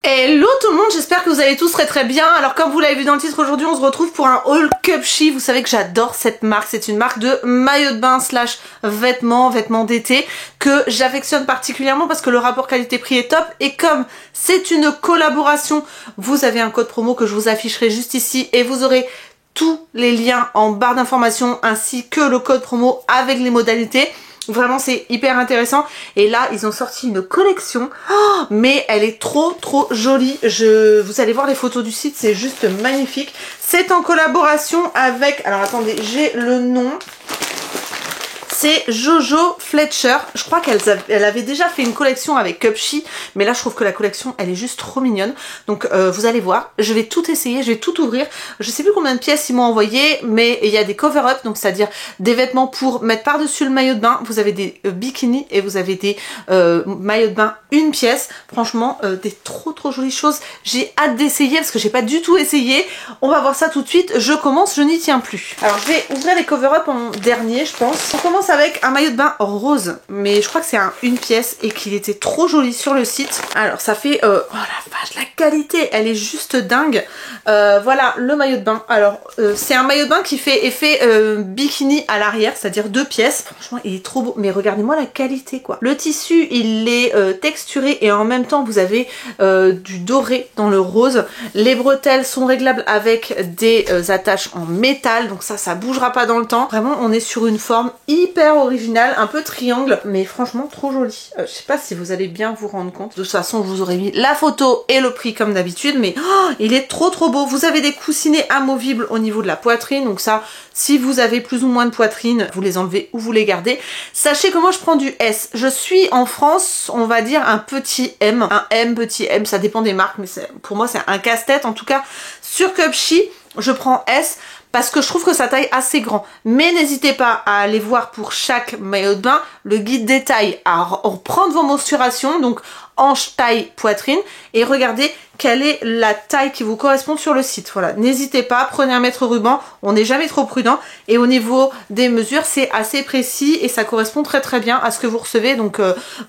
Hello tout le monde, j'espère que vous allez tous très bien. Alors comme vous l'avez vu dans le titre, aujourd'hui on se retrouve pour un haul Cupshe. Vous savez que j'adore cette marque, c'est une marque de maillot de bain slash vêtements d'été que j'affectionne particulièrement parce que le rapport qualité-prix est top. Et comme c'est une collaboration, vous avez un code promo que je vous afficherai juste ici et vous aurez tous les liens en barre d'informations ainsi que le code promo avec les modalités. Vraiment c'est hyper intéressant et là ils ont sorti une collection mais elle est trop jolie. Vous allez voir les photos du site, c'est juste magnifique. C'est en collaboration avec, alors attendez, j'ai le nom, c'est Jojo Fletcher. Je crois qu'elle avait déjà fait une collection avec Cupshe, mais là je trouve que la collection elle est juste trop mignonne. Donc vous allez voir, je vais tout essayer, je vais tout ouvrir. Je sais plus combien de pièces ils m'ont envoyé, mais il y a des cover-up, donc c'est-à-dire des vêtements pour mettre par-dessus le maillot de bain. Vous avez des bikinis et vous avez des maillots de bain une pièce. Franchement, des trop jolies choses. J'ai hâte d'essayer parce que j'ai pas du tout essayé. On va voir ça tout de suite. Je commence, je n'y tiens plus. Alors je vais ouvrir les cover-up en dernier, je pense. On commence avec un maillot de bain rose, mais je crois que c'est un une pièce et qu'il était trop joli sur le site. Alors ça fait oh la vache, la qualité elle est juste dingue. Voilà le maillot de bain. Alors c'est un maillot de bain qui fait effet bikini à l'arrière, c'est-à-dire deux pièces. Franchement il est trop beau, mais regardez-moi la qualité quoi. Le tissu il est texturé et en même temps vous avez du doré dans le rose. Les bretelles sont réglables avec des attaches en métal, donc ça bougera pas dans le temps. Vraiment on est sur une forme hyper originale, un peu triangle, mais franchement trop joli. Je sais pas si vous allez bien vous rendre compte. De toute façon je vous aurais mis la photo et le prix comme d'habitude, mais il est trop beau. Vous avez des coussinets amovibles au niveau de la poitrine, donc ça si vous avez plus ou moins de poitrine vous les enlevez ou vous les gardez. Sachez que moi je prends du S. Je suis en France, on va dire un petit M, un M, petit M, ça dépend des marques, mais pour moi c'est un casse-tête. En tout cas sur Cupshe je prends S parce que je trouve que ça taille assez grand. Mais n'hésitez pas à aller voir pour chaque maillot de bain le guide détail, à reprendre vos mensurations, donc hanche, taille, poitrine, et regardez quelle est la taille qui vous correspond sur le site. Voilà, n'hésitez pas, prenez un mètre ruban, on n'est jamais trop prudent, et au niveau des mesures c'est assez précis et ça correspond très bien à ce que vous recevez, donc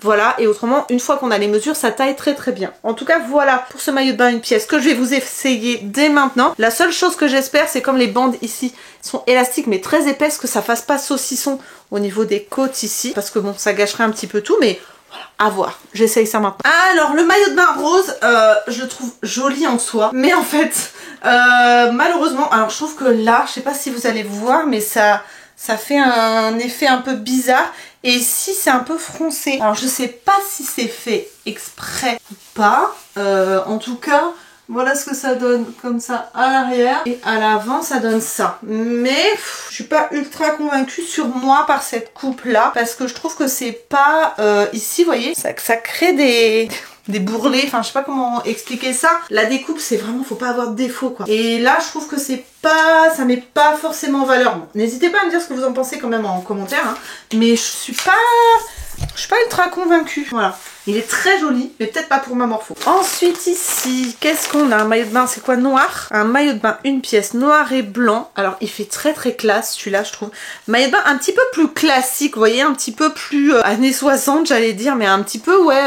voilà. Et autrement, une fois qu'on a les mesures, ça taille très bien. En tout cas voilà pour ce maillot de bain une pièce que je vais vous essayer dès maintenant. La seule chose que j'espère, c'est comme les bandes ici sont élastiques mais très épaisses, que ça fasse pas saucisson au niveau des côtes ici, parce que bon ça gâcherait un petit peu tout, mais à voir, j'essaye ça maintenant. Alors le maillot de bain rose, je le trouve joli en soi, mais en fait malheureusement, alors je trouve que là, je sais pas si vous allez voir, mais ça fait un effet un peu bizarre, et ici c'est un peu froncé. Alors je sais pas si c'est fait exprès ou pas, en tout cas voilà ce que ça donne comme ça à l'arrière, et à l'avant ça donne ça. Mais je suis pas ultra convaincue sur moi par cette coupe là, parce que je trouve que c'est pas ici, vous voyez, ça crée des bourrelets, enfin je sais pas comment expliquer ça. La découpe c'est vraiment, faut pas avoir de défaut quoi. Et là je trouve que c'est pas, ça met pas forcément en valeur. Bon, n'hésitez pas à me dire ce que vous en pensez quand même en commentaire, hein. Mais je suis pas ultra convaincue. Voilà. Il est très joli, mais peut-être pas pour ma morpho. Ensuite ici, qu'est-ce qu'on a? Un maillot de bain, c'est quoi? Noir. Un maillot de bain, une pièce noir et blanc. Alors il fait très classe celui-là je trouve. Maillot de bain un petit peu plus classique, vous voyez, un petit peu plus années 60 j'allais dire, mais un petit peu ouais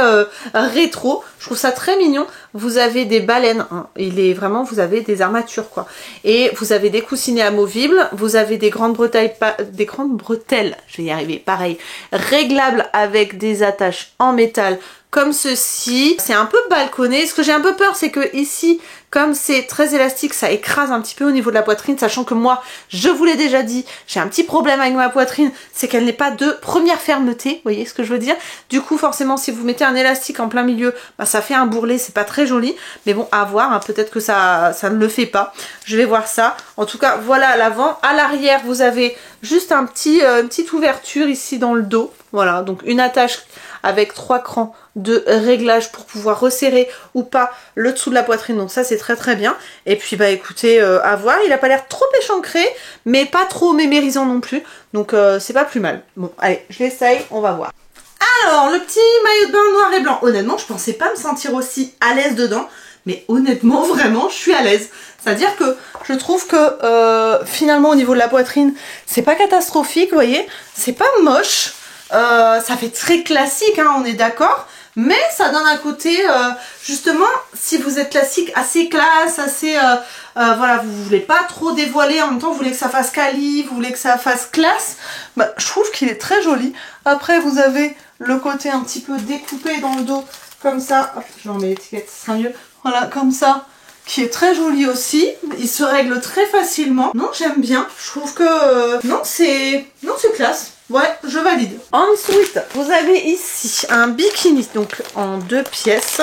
rétro. Je trouve ça très mignon. Vous avez des baleines, hein. Il est vraiment, vous avez des armatures quoi. Et vous avez des coussinets amovibles, vous avez des grandes bretelles, je vais y arriver, pareil, réglables avec des attaches en métal comme ceci. C'est un peu balconné. Ce que j'ai un peu peur, c'est que ici, comme c'est très élastique, ça écrase un petit peu au niveau de la poitrine, sachant que moi, je vous l'ai déjà dit, j'ai un petit problème avec ma poitrine, c'est qu'elle n'est pas de première fermeté, vous voyez ce que je veux dire? Du coup, forcément, si vous mettez un élastique en plein milieu, bah, ça fait un bourrelet, c'est pas très joli, mais bon, à voir, hein, peut-être que ça ne le fait pas. Je vais voir ça. En tout cas, voilà à l'avant. À l'arrière, vous avez juste une petite ouverture ici dans le dos. Voilà, donc une attache avec 3 crans de réglage pour pouvoir resserrer ou pas le dessous de la poitrine, donc ça c'est très bien. Et puis bah écoutez, à voir, il a pas l'air trop échancré mais pas trop mémérisant non plus, donc c'est pas plus mal. Bon allez, je l'essaye, on va voir. Alors le petit maillot de bain noir et blanc, honnêtement je pensais pas me sentir aussi à l'aise dedans, mais honnêtement vraiment je suis à l'aise. C'est à dire que je trouve que finalement au niveau de la poitrine c'est pas catastrophique, vous voyez, c'est pas moche. Ça fait très classique, hein, on est d'accord, mais ça donne un côté, justement, si vous êtes classique, assez classe, assez, voilà, vous voulez pas trop dévoiler, en même temps vous voulez que ça fasse quali, vous voulez que ça fasse classe, bah, je trouve qu'il est très joli. Après vous avez le côté un petit peu découpé dans le dos, comme ça, hop, je remets l'étiquette, ce sera mieux, voilà, comme ça, qui est très joli aussi, il se règle très facilement. Non, j'aime bien, je trouve que, non, c'est classe. Ouais, je valide. Ensuite, vous avez ici un bikini, donc en 2 pièces.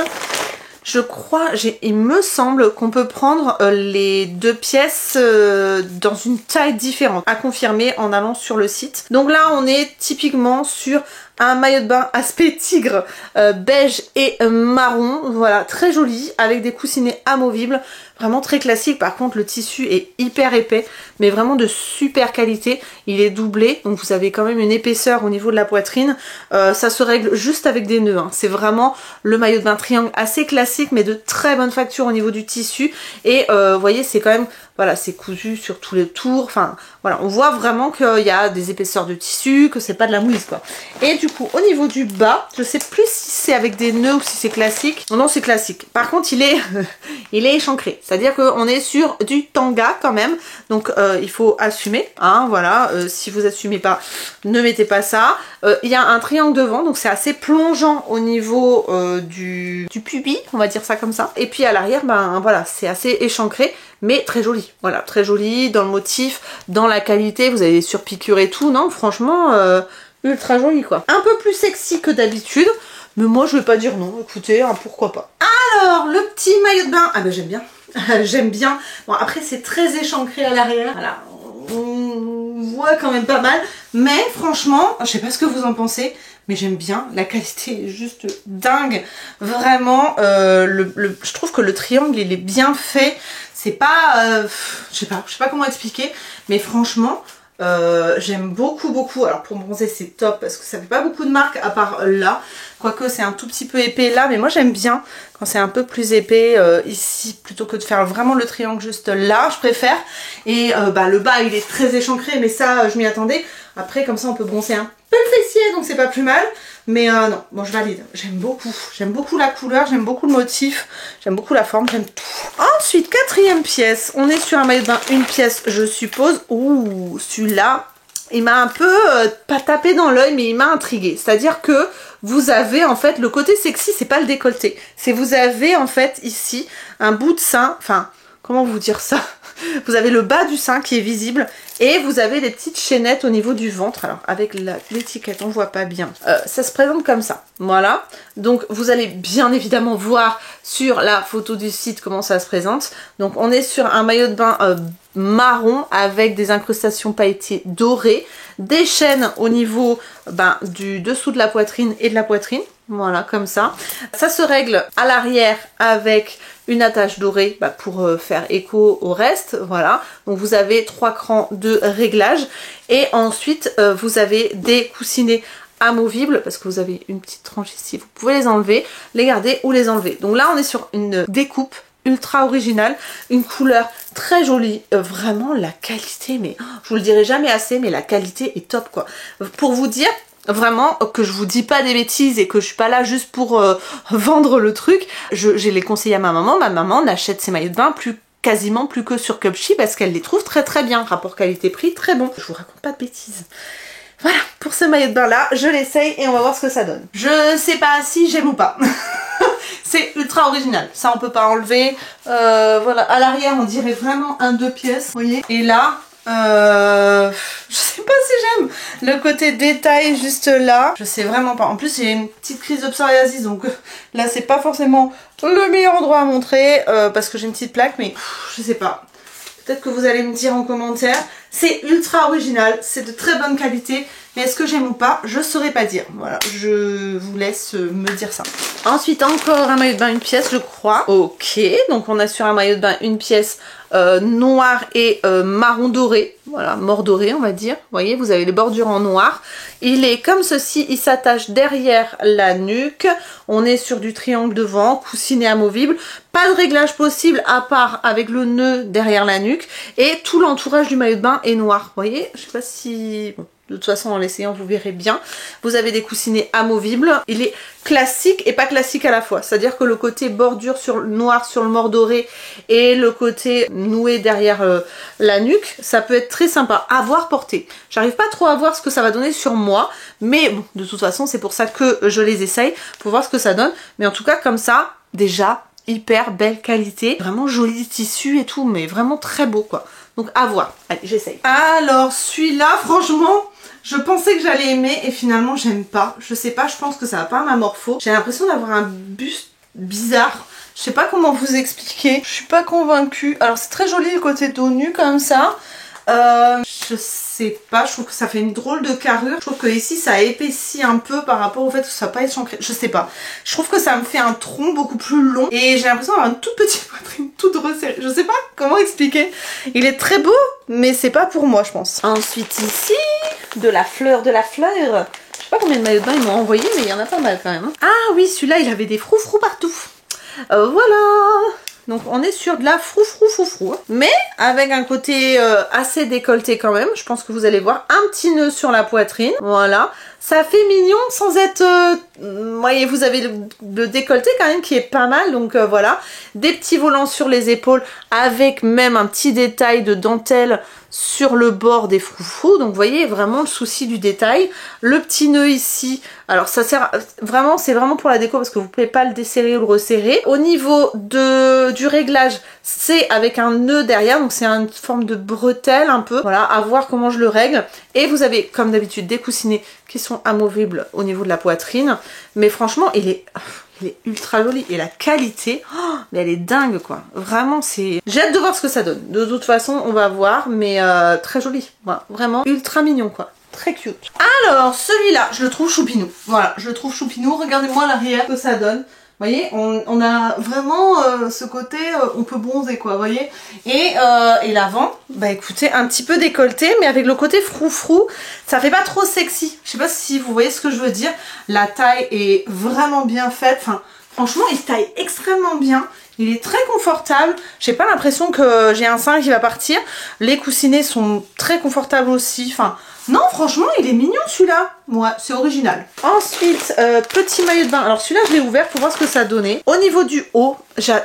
Je crois, il me semble qu'on peut prendre les 2 pièces dans une taille différente. À confirmer en allant sur le site. Donc là, on est typiquement sur un maillot de bain aspect tigre, beige et marron. Voilà, très joli, avec des coussinets amovibles. Vraiment très classique. Par contre, le tissu est hyper épais, mais vraiment de super qualité. Il est doublé, donc vous avez quand même une épaisseur au niveau de la poitrine. Ça se règle juste avec des nœuds, hein. C'est vraiment le maillot de bain triangle assez classique, mais de très bonne facture au niveau du tissu. Et vous voyez, c'est quand même, voilà, c'est cousu sur tous les tours. Enfin, voilà, on voit vraiment qu'il y a des épaisseurs de tissu, que c'est pas de la mouise, quoi. Et du coup, au niveau du bas, je sais plus si c'est avec des nœuds ou si c'est classique. Non, c'est classique. Par contre, il est échancré. C'est-à-dire qu'on est sur du tanga quand même. Donc, il faut assumer, hein, voilà. Si vous assumez pas, ne mettez pas ça. Il y a un triangle devant, donc c'est assez plongeant au niveau du pubis, on va dire ça comme ça. Et puis à l'arrière, ben voilà, c'est assez échancré, mais très joli. Voilà, très joli dans le motif, dans la qualité. Vous avez des surpiqûres et tout, non, franchement, ultra joli quoi. Un peu plus sexy que d'habitude, mais moi je vais pas dire non, écoutez, hein, pourquoi pas. Alors, le petit maillot de bain, ah ben j'aime bien. J'aime bien. Bon, après c'est très échancré à l'arrière. Voilà, on voit quand même pas mal. Mais franchement, je sais pas ce que vous en pensez, mais j'aime bien. La qualité est juste dingue. Vraiment, je trouve que le triangle, il est bien fait. C'est pas... je sais pas comment expliquer, mais franchement... j'aime beaucoup. Alors pour bronzer c'est top parce que ça fait pas beaucoup de marques à part là, quoique c'est un tout petit peu épais là, mais moi j'aime bien quand c'est un peu plus épais ici plutôt que de faire vraiment le triangle juste là, je préfère. Et bah le bas il est très échancré, mais ça je m'y attendais. Après comme ça on peut bronzer un peu le fessier, donc c'est pas plus mal. Mais non, bon je valide, j'aime beaucoup la couleur, j'aime beaucoup le motif, j'aime beaucoup la forme, j'aime tout. Ensuite, 4e pièce, on est sur un maillot de bain, une pièce je suppose. Ouh, celui-là, il m'a un peu, pas tapé dans l'œil, mais il m'a intrigué. C'est-à-dire que vous avez en fait, le côté sexy, c'est pas le décolleté. C'est vous avez en fait ici un bout de sein, enfin, comment vous dire ça? Vous avez le bas du sein qui est visible et vous avez les petites chaînettes au niveau du ventre. Alors avec l'étiquette on voit pas bien. Ça se présente comme ça. Voilà. Donc vous allez bien évidemment voir sur la photo du site comment ça se présente. Donc on est sur un maillot de bain marron avec des incrustations pailletées dorées. Des chaînes au niveau du dessous de la poitrine et de la poitrine. Voilà, comme ça. Ça se règle à l'arrière avec une attache dorée pour faire écho au reste. Voilà. Donc vous avez 3 crans de réglage. Et ensuite, vous avez des coussinets amovibles parce que vous avez une petite tranche ici. Vous pouvez les enlever, les garder ou les enlever. Donc là, on est sur une découpe ultra originale, une couleur très jolie, vraiment la qualité, mais je vous le dirai jamais assez, mais la qualité est top quoi. Pour vous dire vraiment que je vous dis pas des bêtises et que je suis pas là juste pour vendre le truc, j'ai les conseillé à ma maman n'achète ses maillots de bain quasiment plus que sur Cupshe parce qu'elle les trouve très bien, rapport qualité-prix très bon. Je vous raconte pas de bêtises. Voilà, pour ce maillot de bain là, je l'essaye et on va voir ce que ça donne. Je sais pas si j'aime ou pas. C'est ultra original, ça on peut pas enlever. Voilà, à l'arrière on dirait vraiment un 2 pièces, vous voyez. Et là, je sais pas si j'aime le côté détail juste là. Je sais vraiment pas. En plus j'ai une petite crise de psoriasis, donc là c'est pas forcément le meilleur endroit à montrer parce que j'ai une petite plaque, mais je sais pas. Peut-être que vous allez me dire en commentaire. C'est ultra original, c'est de très bonne qualité. Mais est-ce que j'aime ou pas? Je saurais pas dire. Voilà, je vous laisse me dire ça. Ensuite, encore un maillot de bain, une pièce, je crois. Ok, donc on a sur un maillot de bain une pièce noir et marron doré. Voilà, mort doré, on va dire. Vous voyez, vous avez les bordures en noir. Il est comme ceci, il s'attache derrière la nuque. On est sur du triangle devant, coussinet amovible. Pas de réglage possible à part avec le nœud derrière la nuque. Et tout l'entourage du maillot de bain est noir. Vous voyez, je sais pas si... Bon, De toute façon, en l'essayant, vous verrez bien. Vous avez des coussinets amovibles. Il est classique et pas classique à la fois. C'est-à-dire que le côté bordure sur noir sur le mort doré et le côté noué derrière la nuque, ça peut être très sympa à voir porter. J'arrive pas trop à voir ce que ça va donner sur moi, mais bon, de toute façon, c'est pour ça que je les essaye, pour voir ce que ça donne. Mais en tout cas, comme ça, déjà, hyper belle qualité. Vraiment joli tissu et tout, mais vraiment très beau, quoi. Donc à voir. Allez, j'essaye. Alors, celui-là, franchement... Je pensais que j'allais aimer et finalement j'aime pas. Je sais pas, je pense que ça va pas à ma morpho. J'ai l'impression d'avoir un buste bizarre. Je sais pas comment vous expliquer. Je suis pas convaincue. Alors c'est très joli le côté dos nu comme ça. Je sais pas, je trouve que ça fait une drôle de carrure. Je trouve que ici ça épaissit un peu par rapport au fait que ça va pas être chancré. Je sais pas. Je trouve que ça me fait un tronc beaucoup plus long. Et j'ai l'impression d'avoir une toute petite poitrine toute resserrée. Je sais pas comment expliquer. Il est très beau, mais c'est pas pour moi je pense. Ensuite ici, de la fleur. Je sais pas combien de maillots de bain ils m'ont envoyé, mais il y en a pas mal quand même. Ah oui, celui-là il avait des froufrous partout. Voilà. Donc on est sur de la froufrou, mais avec un côté assez décolleté quand même. Je pense que vous allez voir un petit nœud sur la poitrine. Voilà, ça fait mignon sans être... voyez, vous avez le décolleté quand même qui est pas mal. Donc voilà, des petits volants sur les épaules avec même un petit détail de dentelle sur le bord des froufrous. Donc vous voyez vraiment le souci du détail. Le petit nœud ici, alors ça sert vraiment, c'est vraiment pour la déco parce que vous pouvez pas le desserrer ou le resserrer. Au niveau du réglage, c'est avec un nœud derrière, donc c'est une forme de bretelle un peu. Voilà, à voir comment je le règle. Et vous avez comme d'habitude des coussinets qui sont amovibles au niveau de la poitrine. Mais franchement, il est ultra joli et la qualité, oh, mais elle est dingue quoi. Vraiment, c'est... J'ai hâte de voir ce que ça donne. De toute façon, on va voir, mais très joli. Voilà, vraiment ultra mignon quoi. Très cute. Alors, celui-là, je le trouve choupinou. Voilà, je le trouve choupinou. Regardez-moi l'arrière que ça donne. Vous voyez, on a vraiment ce côté, on peut bronzer quoi, vous voyez. Et l'avant, bah écoutez, un petit peu décolleté, mais avec le côté froufrou, ça fait pas trop sexy. Je sais pas si vous voyez ce que je veux dire. La taille est vraiment bien faite. Enfin, franchement, il taille extrêmement bien. Il est très confortable. J'ai pas l'impression que j'ai un sein qui va partir. Les coussinets sont très confortables aussi. Enfin, non, franchement, il est mignon celui-là. Ouais, c'est original. Ensuite, petit maillot de bain. Alors celui-là, je l'ai ouvert pour voir ce que ça donnait. Au niveau du haut,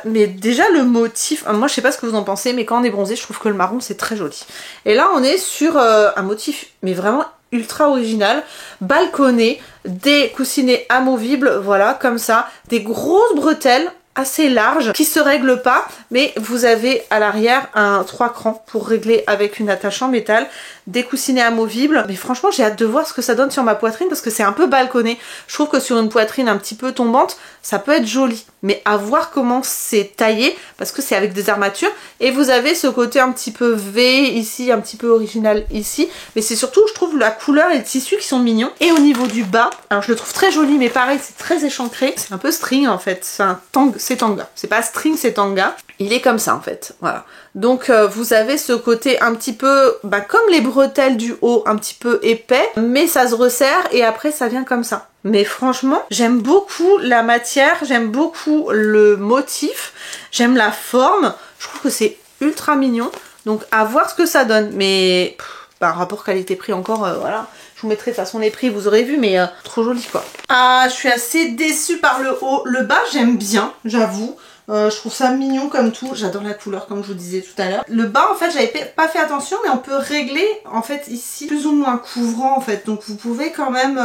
mais déjà le motif, moi je sais pas ce que vous en pensez, mais quand on est bronzé, je trouve que le marron c'est très joli. Et là, on est sur un motif, mais vraiment ultra original, balconné, des coussinets amovibles, voilà, comme ça, des grosses bretelles assez large qui se règle pas, mais vous avez à l'arrière un 3 crans pour régler avec une attache en métal, des coussinets amovibles. Mais franchement, j'ai hâte de voir ce que ça donne sur ma poitrine parce que c'est un peu balconné. Je trouve que sur une poitrine un petit peu tombante, ça peut être joli, mais à voir comment c'est taillé parce que c'est avec des armatures. Et vous avez ce côté un petit peu V ici, un petit peu original ici, mais c'est surtout, je trouve, la couleur et le tissu qui sont mignons. Et au niveau du bas, alors je le trouve très joli, mais pareil, c'est très échancré. C'est un peu string en fait, c'est un tang, c'est tanga. C'est pas string, c'est tanga. Il est comme ça en fait, voilà. Donc vous avez ce côté un petit peu, comme les bretelles du haut, un petit peu épais, mais ça se resserre et après ça vient comme ça. Mais franchement, j'aime beaucoup la matière, j'aime beaucoup le motif, j'aime la forme, je trouve que c'est ultra mignon. Donc à voir ce que ça donne, mais rapport qualité-prix encore, voilà. Je vous mettrai de toute façon les prix, vous aurez vu, mais trop joli quoi. Ah, je suis assez déçue par le haut. Le bas, j'aime bien, j'avoue. Je trouve ça mignon comme tout. J'adore la couleur comme je vous disais tout à l'heure. Le bas en fait j'avais pas fait attention, mais on peut régler en fait ici plus ou moins couvrant en fait. Donc vous pouvez quand même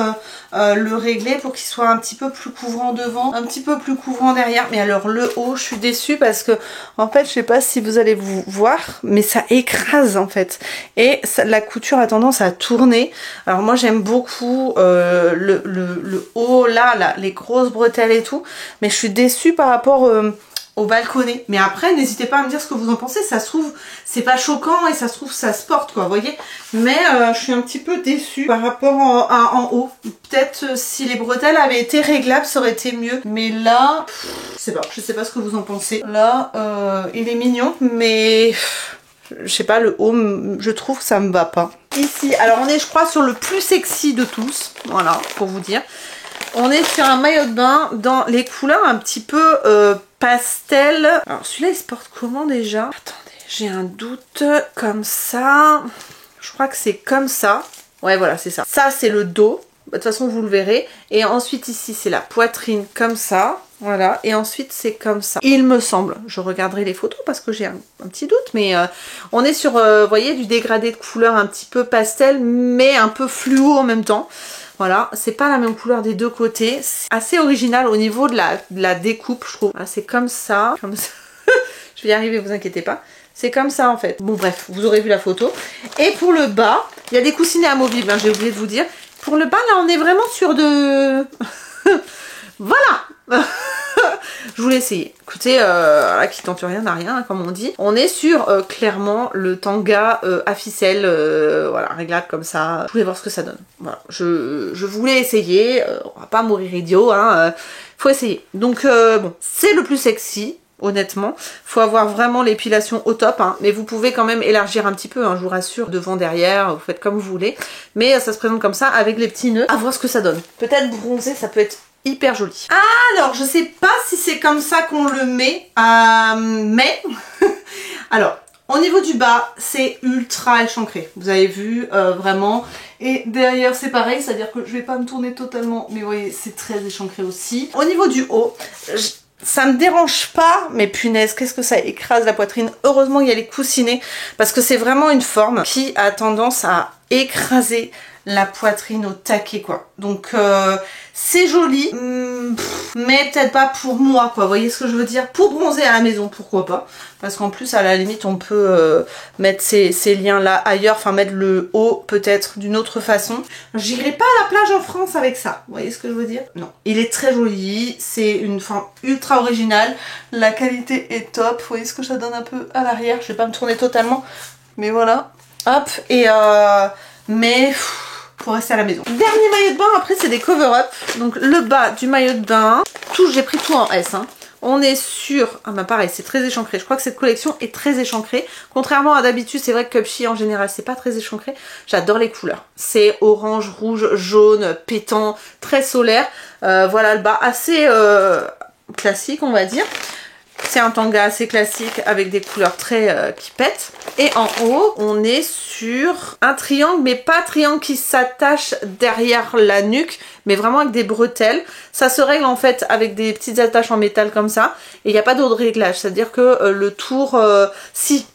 le régler pour qu'il soit un petit peu plus couvrant devant, un petit peu plus couvrant derrière. Mais alors le haut je suis déçue parce que en fait je sais pas si vous allez vous voir, mais ça écrase en fait. Et ça, la couture a tendance à tourner. Alors moi j'aime beaucoup le haut là, les grosses bretelles et tout. Mais je suis déçue par rapport au balconnet. Mais après, n'hésitez pas à me dire ce que vous en pensez. Ça se trouve, c'est pas choquant et ça se trouve, ça se porte, quoi, vous voyez. Mais je suis un petit peu déçue par rapport en haut. Peut-être si les bretelles avaient été réglables, ça aurait été mieux. Mais là, je sais pas ce que vous en pensez. Là, il est mignon, mais je sais pas, le haut, je trouve que ça me va pas. Ici, alors on est, je crois, sur le plus sexy de tous. Voilà, pour vous dire. On est sur un maillot de bain dans les couleurs un petit peu pastel. Alors celui-là il se porte comment déjà? Attendez, j'ai un doute. Comme ça. Je crois que c'est comme ça. Ouais, voilà, c'est ça. Ça, c'est le dos. De toute façon, vous le verrez. Et ensuite, ici, c'est la poitrine comme ça. Voilà. Et ensuite, c'est comme ça. Il me semble. Je regarderai les photos parce que j'ai un petit doute. Mais on est sur, vous voyez, du dégradé de couleur un petit peu pastel, mais un peu fluo en même temps. Voilà. C'est pas la même couleur des deux côtés. C'est assez original au niveau de la découpe, je trouve. Voilà, c'est comme ça. Comme ça. Je vais y arriver, vous inquiétez pas. C'est comme ça en fait. Bon bref, vous aurez vu la photo. Et pour le bas, il y a des coussinets amovibles, hein, j'ai oublié de vous dire. Pour le bas, là, on est vraiment sur de... Voilà. Je voulais essayer. Écoutez, là, qui tente rien n'a rien, hein, comme on dit. On est sur, clairement, le tanga à ficelle, voilà, réglable comme ça. Je voulais voir ce que ça donne. Voilà, je voulais essayer. On va pas mourir idiot, hein. Faut essayer. Donc, bon, c'est le plus sexy. Honnêtement, faut avoir vraiment l'épilation au top, hein, mais vous pouvez quand même élargir un petit peu, hein, je vous rassure, devant, derrière, vous faites comme vous voulez, mais ça se présente comme ça avec les petits nœuds, à voir ce que ça donne. Peut-être bronzé, ça peut être hyper joli. Alors, je sais pas si c'est comme ça qu'on le met, mais alors, au niveau du bas, c'est ultra échancré, vous avez vu, vraiment, et derrière c'est pareil, c'est-à-dire que je vais pas me tourner totalement, mais vous voyez, c'est très échancré aussi. Au niveau du haut, ça me dérange pas, mais punaise, qu'est-ce que ça écrase la poitrine. Heureusement il y a les coussinets, parce que c'est vraiment une forme qui a tendance à écraser la poitrine au taquet, quoi. Donc c'est joli, mais peut-être pas pour moi, quoi. Vous voyez ce que je veux dire? Pour bronzer à la maison, pourquoi pas? Parce qu'en plus, à la limite, on peut mettre ces liens-là ailleurs, enfin mettre le haut peut-être d'une autre façon. J'irai pas à la plage en France avec ça, vous voyez ce que je veux dire? Non. Il est très joli, c'est une forme ultra originale, la qualité est top, vous voyez ce que ça donne un peu à l'arrière? Je vais pas me tourner totalement, mais voilà. Hop, et mais... pour rester à la maison. Dernier maillot de bain, après c'est des cover-up. Donc le bas du maillot de bain, j'ai pris tout en S, hein. On est sur, ah bah pareil, c'est très échancré. Je crois que cette collection est très échancrée. Contrairement à d'habitude, c'est vrai que Cupshe en général, c'est pas très échancré. J'adore les couleurs. C'est orange, rouge, jaune, pétant, très solaire. Voilà le bas, assez classique, on va dire. C'est un tanga assez classique avec des couleurs très qui pètent. Et en haut, on est sur un triangle, mais pas triangle qui s'attache derrière la nuque, mais vraiment avec des bretelles. Ça se règle en fait avec des petites attaches en métal comme ça. Et il n'y a pas d'autre réglage, c'est-à-dire que le tour, si...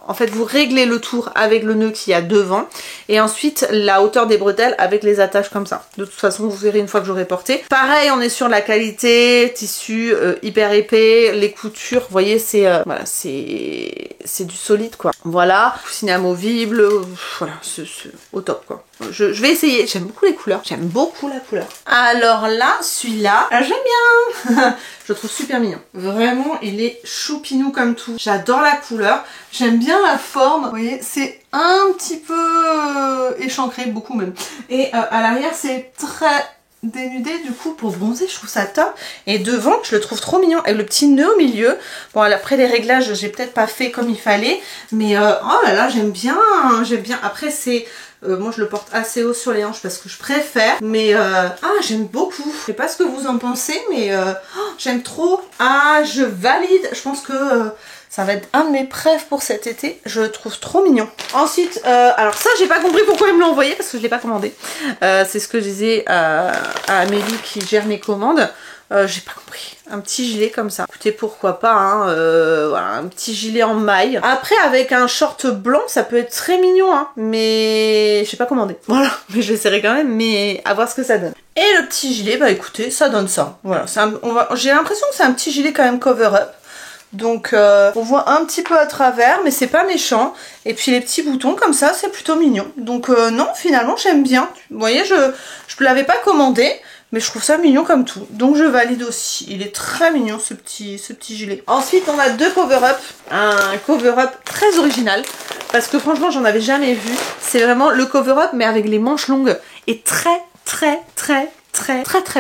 En fait, vous réglez le tour avec le nœud qu'il y a devant et ensuite la hauteur des bretelles avec les attaches comme ça. De toute façon, vous verrez une fois que j'aurai porté. Pareil, on est sur la qualité, tissu hyper épais, les coutures, vous voyez, c'est voilà, c'est du solide quoi. Voilà, coussin amovible, voilà, c'est au top quoi. Je vais essayer, j'aime beaucoup les couleurs, j'aime beaucoup la couleur. Alors là, celui-là, j'aime bien. Je le trouve super mignon. Vraiment, il est choupinou comme tout. J'adore la couleur, j'aime bien la forme. Vous voyez, c'est un petit peu échancré, beaucoup même. Et à l'arrière, c'est très dénudé du coup pour bronzer, je trouve ça top. Et devant, je le trouve trop mignon. Et le petit nœud au milieu. Bon, après les réglages, j'ai peut-être pas fait comme il fallait. Mais oh là là, j'aime bien. J'aime bien. Après, c'est... moi je le porte assez haut sur les hanches parce que je préfère, mais j'aime beaucoup. Je sais pas ce que vous en pensez, mais j'aime trop. Ah, je valide. Je pense que ça va être un de mes préfs pour cet été. Je le trouve trop mignon. Ensuite, alors ça j'ai pas compris pourquoi il me l'a envoyé parce que je l'ai pas commandé. C'est ce que je disais à Amélie qui gère mes commandes. J'ai pas compris. Un petit gilet comme ça. Écoutez, pourquoi pas, hein, voilà, un petit gilet en maille. Après, avec un short blanc, ça peut être très mignon, hein, mais je sais pas commandé. Voilà, mais je l'essaierai quand même, mais à voir ce que ça donne. Et le petit gilet, bah écoutez, ça donne ça. Voilà, j'ai l'impression que c'est un petit gilet quand même cover-up. Donc on voit un petit peu à travers, mais c'est pas méchant. Et puis les petits boutons comme ça, c'est plutôt mignon. Donc non, finalement j'aime bien. Vous voyez, je l'avais pas commandé, mais je trouve ça mignon comme tout. Donc je valide aussi. Il est très mignon ce petit gilet. Ensuite on a deux cover-up. Un cover-up très original. Parce que franchement j'en avais jamais vu. C'est vraiment le cover-up mais avec les manches longues. Et très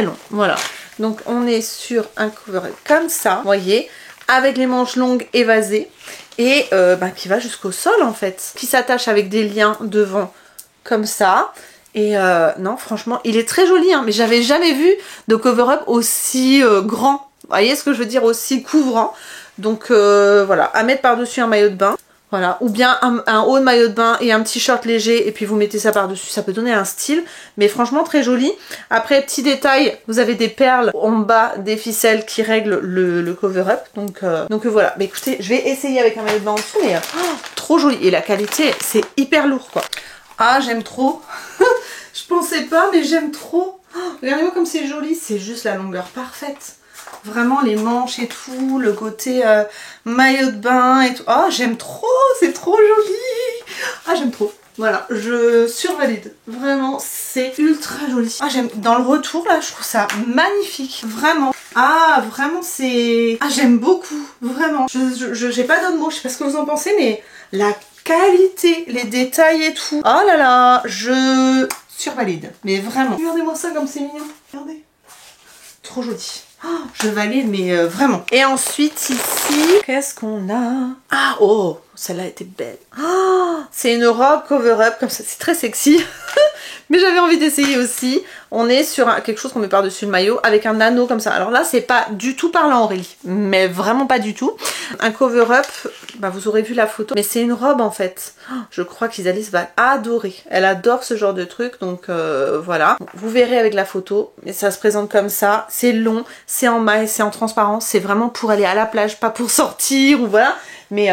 long. Voilà. Donc on est sur un cover-up comme ça. Vous voyez, avec les manches longues évasées. Et qui va jusqu'au sol en fait. Qui s'attache avec des liens devant comme ça. Et non, franchement, il est très joli, hein, mais j'avais jamais vu de cover-up aussi grand. Vous voyez ce que je veux dire, aussi couvrant. Donc voilà, à mettre par-dessus un maillot de bain. Voilà, ou bien un haut de maillot de bain et un petit short léger et puis vous mettez ça par-dessus, ça peut donner un style, mais franchement très joli. Après, petit détail, vous avez des perles en bas des ficelles qui règlent le cover-up, donc voilà. Mais écoutez, je vais essayer avec un maillot de bain en dessous, mais trop joli. Et la qualité, c'est hyper lourd quoi. Ah, j'aime trop. Je pensais pas, mais j'aime trop. Regardez-moi comme c'est joli, c'est juste la longueur parfaite. Vraiment les manches et tout, le côté maillot de bain et tout. Oh, j'aime trop, c'est trop joli. Ah, j'aime trop. Voilà, je survalide. Vraiment, c'est ultra joli. Ah, j'aime. Dans le retour, là, je trouve ça magnifique. Vraiment. Ah, vraiment, c'est... Ah, j'aime beaucoup. Vraiment. J'ai pas d'autres mots. Je sais pas ce que vous en pensez, mais la qualité, les détails et tout. Oh là là, je survalide. Mais vraiment. Regardez-moi ça comme c'est mignon. Regardez. Trop joli. Oh, je valide, mais vraiment. Et ensuite, ici, qu'est-ce qu'on a? Ah, oh, celle-là était belle. Oh, c'est une robe cover-up, comme ça, c'est très sexy. Mais j'avais envie d'essayer aussi. On est sur quelque chose qu'on met par-dessus le maillot avec un anneau comme ça. Alors là, c'est pas du tout parlant Aurélie, mais vraiment pas du tout. Un cover-up, bah, vous aurez vu la photo, mais c'est une robe en fait. Oh, je crois qu'Isalis va adorer. Elle adore ce genre de truc, donc voilà. Vous verrez avec la photo, mais ça se présente comme ça. C'est long, c'est en maille, c'est en transparence. C'est vraiment pour aller à la plage, pas pour sortir ou voilà. Mais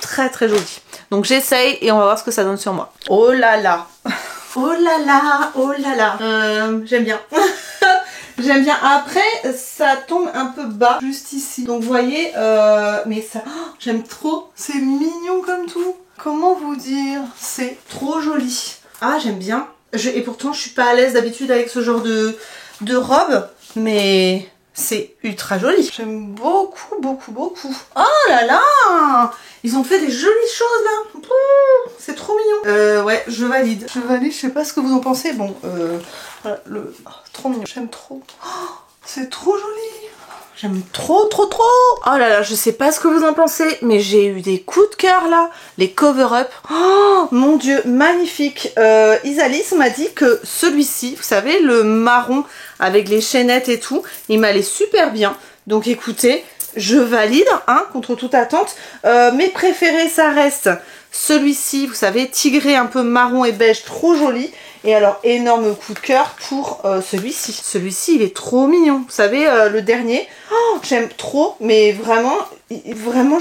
très très joli. Donc j'essaye et on va voir ce que ça donne sur moi. Oh là là. Oh là là, oh là là. J'aime bien. J'aime bien. Après, ça tombe un peu bas, juste ici. Donc vous voyez, mais ça... Oh, j'aime trop. C'est mignon comme tout. Comment vous dire? C'est trop joli. Ah, j'aime bien. Et pourtant, je suis pas à l'aise d'habitude avec ce genre de robe. Mais... c'est ultra joli. J'aime beaucoup, beaucoup, beaucoup. Oh là là! Ils ont fait des jolies choses là. C'est trop mignon. Ouais, je valide. Je valide, je sais pas ce que vous en pensez. Bon, voilà, trop mignon. J'aime trop. Oh, c'est trop joli. J'aime trop, trop, trop. Oh là là, je sais pas ce que vous en pensez, mais j'ai eu des coups de cœur là. Les cover-up. Oh mon dieu, magnifique. Isalis m'a dit que celui-ci, vous savez, le marron avec les chaînettes et tout, il m'allait super bien. Donc écoutez, je valide, hein, contre toute attente. Mes préférés, ça reste celui-ci, vous savez, tigré un peu marron et beige, trop joli. Et alors, énorme coup de cœur pour celui-ci. Celui-ci, il est trop mignon. Vous savez, le dernier, oh, j'aime trop, mais vraiment, vraiment,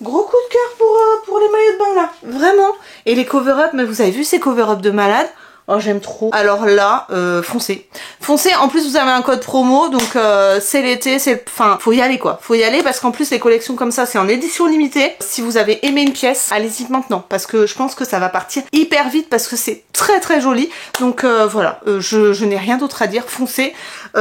gros coup de cœur pour les maillots de bain, là. Vraiment. Et les cover-up, mais vous avez vu ces cover-up de malade? Oh, j'aime trop. Alors là, foncez. Foncez, en plus vous avez un code promo, donc c'est l'été, enfin, faut y aller quoi. Faut y aller parce qu'en plus les collections comme ça, c'est en édition limitée. Si vous avez aimé une pièce, allez-y maintenant, parce que je pense que ça va partir hyper vite, parce que c'est très très joli. Donc voilà, je n'ai rien d'autre à dire, foncez.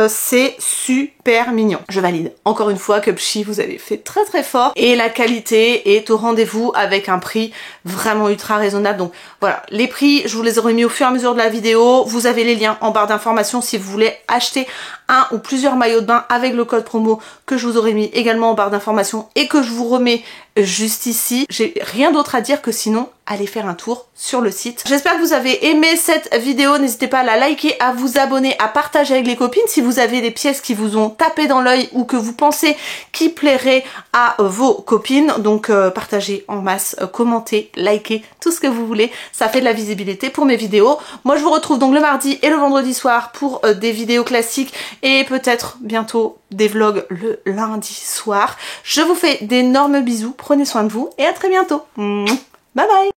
C'est super mignon. Je valide. Encore une fois, Cupshe, vous avez fait très très fort. Et la qualité est au rendez-vous avec un prix vraiment ultra raisonnable. Donc voilà, les prix, je vous les aurai mis au fur et à mesure de la vidéo. Vous avez les liens en barre d'informations si vous voulez acheter un ou plusieurs maillots de bain avec le code promo que je vous aurai mis également en barre d'informations et que je vous remets juste ici. J'ai rien d'autre à dire que sinon, allez faire un tour sur le site. J'espère que vous avez aimé cette vidéo. N'hésitez pas à la liker, à vous abonner, à partager avec les copines si vous avez des pièces qui vous ont tapé dans l'œil ou que vous pensez qui plairaient à vos copines. Donc partagez en masse, commentez, likez, tout ce que vous voulez. Ça fait de la visibilité pour mes vidéos. Moi je vous retrouve donc le mardi et le vendredi soir pour des vidéos classiques et peut-être bientôt des vlogs le lundi soir. Je vous fais d'énormes bisous, prenez soin de vous et à très bientôt. Bye bye.